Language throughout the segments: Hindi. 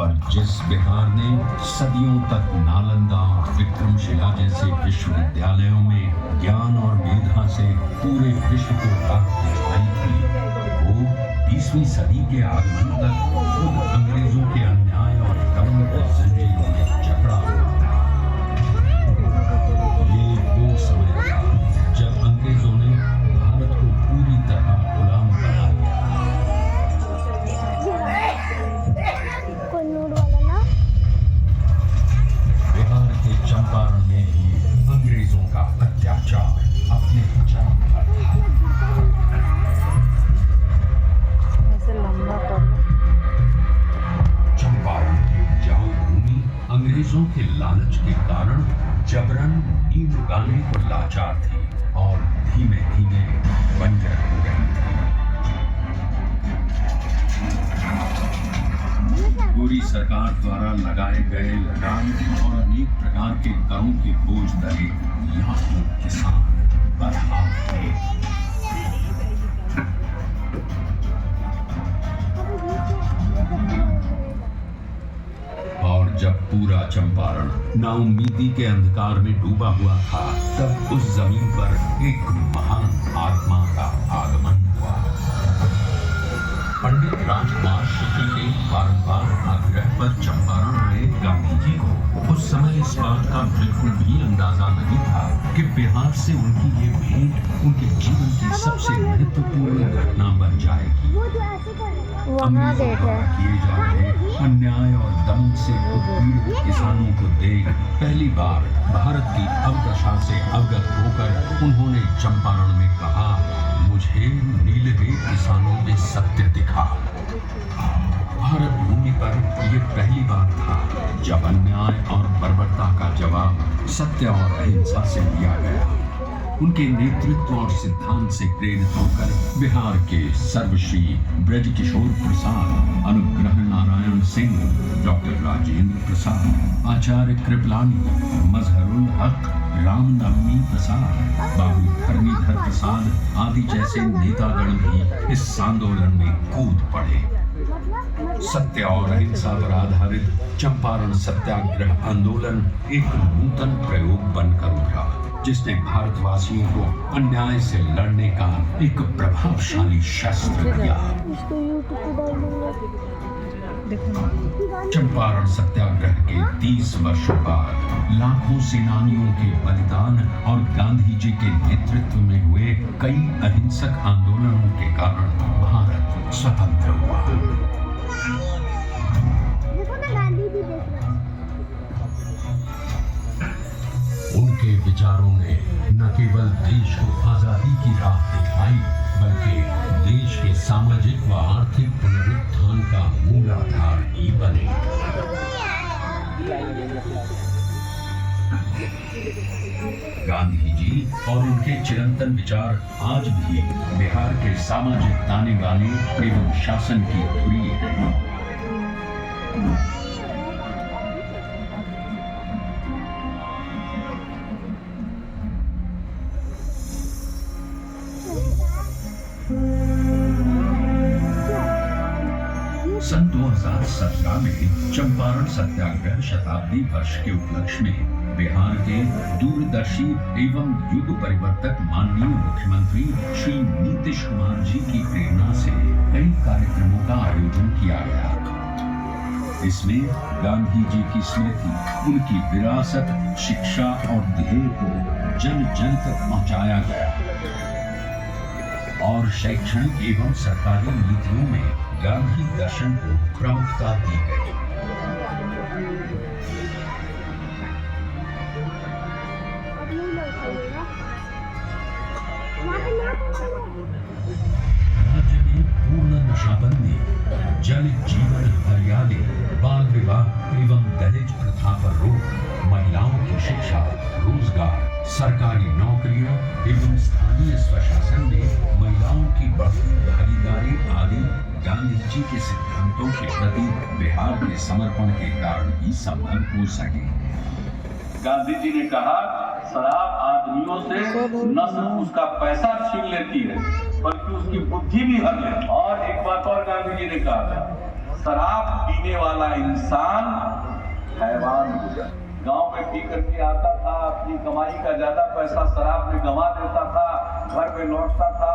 पर जिस बिहार ने सदियों तक नालंदा और विक्रमशिला जैसे विश्वविद्यालयों में ज्ञान और मेधा से पूरे विश्व को राह दिखाई थी, वो 20वीं सदी के आगमन तक खुद अंग्रेजों के अन्याय और दमन की जंजीरों में जकड़ा हुआ था। ये वो समय था जब अंग्रेजों ने भारत को पूरी तरह गुलाम बना दिया। बिहार के चंपारण में भी अंग्रेजों का अत्याचार अपने चरम पर था। चंपारण की उपजाऊ भूमि अंग्रेजों के लालच के कारण जबरन नींद उगाने को लाचार थी और धीमे धीमे बंजर हो रही थी। पूरी सरकार द्वारा लगाए गए लगान और अनेक प्रकार के करों के बोझ तले लाखों किसान बर्बाद थे। और जब पूरा चंपारण नाउम्मीदी के अंधकार में डूबा हुआ था, तब उस जमीन पर एक महान आत्मा का आगमन हुआ। पंडित राजकुमार शुक्ल के बारंबार आग्रह पर चंपारण आए गांधी जी को उस समय इस बात का बिल्कुल भी अंदाजा नहीं था कि बिहार से उनकी ये भेंट उनके जीवन की सबसे महत्वपूर्ण घटना बन जाएगी। अंग्रेजों द्वारा किए जा रहे अन्याय और दमन से उत्पीड़ित किसानों को देख पहली बार भारत की अवदशा से अवगत होकर उन्होंने चंपारण में कहा, मुझे नीलहे किसानों में सत्य दिखा। भारत भूमि पर यह पहली बार था जब अन्याय और बर्बरता का जवाब सत्य और अहिंसा से दिया गया। उनके नेतृत्व और सिद्धांत से प्रेरित होकर बिहार के सर्वश्री ब्रजकिशोर प्रसाद, अनुग्रह नारायण सिंह, डॉक्टर राजेंद्र प्रसाद, आचार्य कृपलानी, मजहरुल हक, रामनवमी प्रसाद, बाबू धर्मीधर प्रसाद आदि जैसे नेतागण भी इस आंदोलन में कूद पड़े। सत्य और अहिंसा पर आधारित चंपारण सत्याग्रह आंदोलन एक नूतन प्रयोग बनकर उभरा, जिसने भारतवासियों को अन्याय से लड़ने का एक प्रभावशाली शस्त्र दिया। चंपारण सत्याग्रह के 30 वर्षों बाद लाखों सेनानियों के बलिदान और गांधी जी के नेतृत्व में हुए कई अहिंसक आंदोलनों के कारण भारत स्वतंत्र हुआ। उनके विचारों ने न केवल देश को आजादी की राह दिखाई, बल्कि देश के सामाजिक व आर्थिक पुनरुत्थान का मूलाधार ही बने। गांधी जी और उनके चिरंतन विचार आज भी बिहार के सामाजिक ताने बाने एवं शासन की धुरी है। सन 2017 में चंपारण सत्याग्रह शताब्दी वर्ष के उपलक्ष्य में बिहार के दूरदर्शी एवं युग परिवर्तक माननीय मुख्यमंत्री श्री नीतीश कुमार जी की प्रेरणा से कई कार्यक्रमों का आयोजन किया गया। इसमें गांधी जी की स्मृति, उनकी विरासत, शिक्षा और ध्येय को जन जन तक पहुंचाया गया और शैक्षणिक एवं सरकारी नीतियों में गांधी दर्शन को प्रमुखता दी गई। राज्य में पूर्ण नशाबंदी, जल जीवन हरियाली, बाल विवाह एवं दहेज प्रथा पर रोक, महिलाओं की शिक्षा, रोजगार, सरकारी नौकरियों एवं स्थानीय स्वशासन में महिलाओं की बढ़ती भागीदारी आदि गांधी जी के सिद्धांतों के प्रति बिहार के समर्पण के कारण ही संभव हो सके। गांधी जी ने कहा, शराब आदमियों से न सिर्फ उसका पैसा छीन लेती है बल्कि उसकी बुद्धि भी हर लेती है। और एक बात और गांधी जी ने कहा था, शराब पीने वाला इंसान हैवान हो जाए। गांव में पी करके आता था, अपनी कमाई का ज्यादा पैसा शराब में गंवा देता था, घर में लौटता था,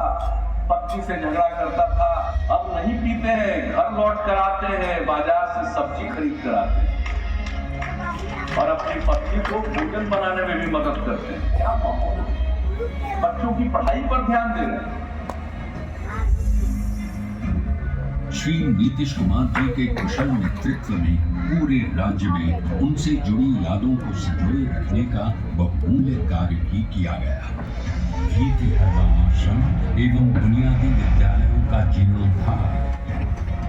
पत्नी से झगड़ा करता था। अब नहीं पीते हैं, घर लौट कर आते हैं, बाजार से सब्जी खरीद कर आते हैं और अपनी पत्नी को भोजन बनाने में भी मदद करते हैं। क्या माहौल, बच्चों की पढ़ाई पर ध्यान दे रहे हैं। श्री नीतीश कुमार जी के कुशल नेतृत्व में पूरे राज्य में उनसे जुड़ी यादों को संजोए रखने का बहुमूल्य कार्य भी किया गया। भीति आश्रम एवं बुनियादी विद्यालयों का जीर्णोद्धार,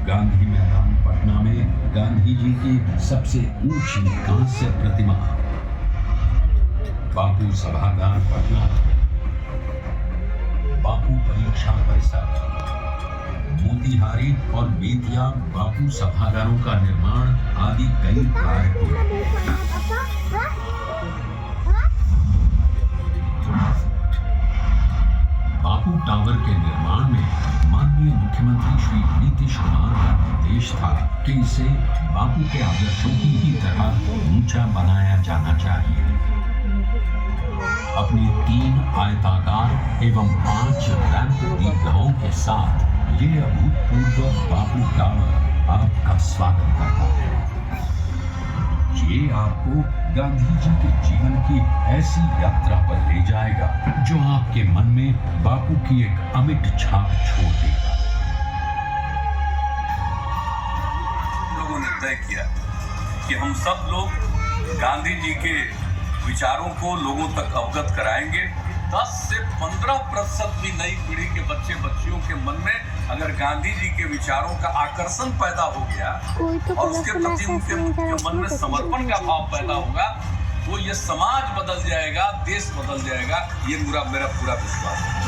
गांधी मैदान पटना में गांधी जी की सबसे ऊंची कांस्य प्रतिमा, बापू सभागार पटना, बापू परीक्षा परिसर, मोतिहारी और बेतिया बापू सभागारों का निर्माण आदि कई कार्य हुए। बापू टावर के निर्माण में माननीय मुख्यमंत्री श्री नीतीश कुमार का निर्देश था कि इसे बापू के आदर्शों की ही तरह ऊंचा बनाया जाना चाहिए। अपनी 3 आयताकार एवं 5 रैंप दीर्घाओं के साथ ये अभूतपूर्व बापू टावर आपका स्वागत करता है। ये आपको गांधी जी के जीवन की ऐसी यात्रा पर ले जाएगा जो आपके मन में बापू की एक अमिट छाप छोड़ देगा। लोगों ने तय किया कि हम सब लोग गांधी जी के विचारों को लोगों तक अवगत कराएंगे। 10 से 15% भी नई पीढ़ी के बच्चे बच्चियों के मन में अगर गांधी जी के विचारों का आकर्षण पैदा हो गया और उसके प्रति उनके मन में समर्पण का भाव पैदा होगा तो ये समाज बदल जाएगा, देश बदल जाएगा, ये मेरा पूरा विश्वास है।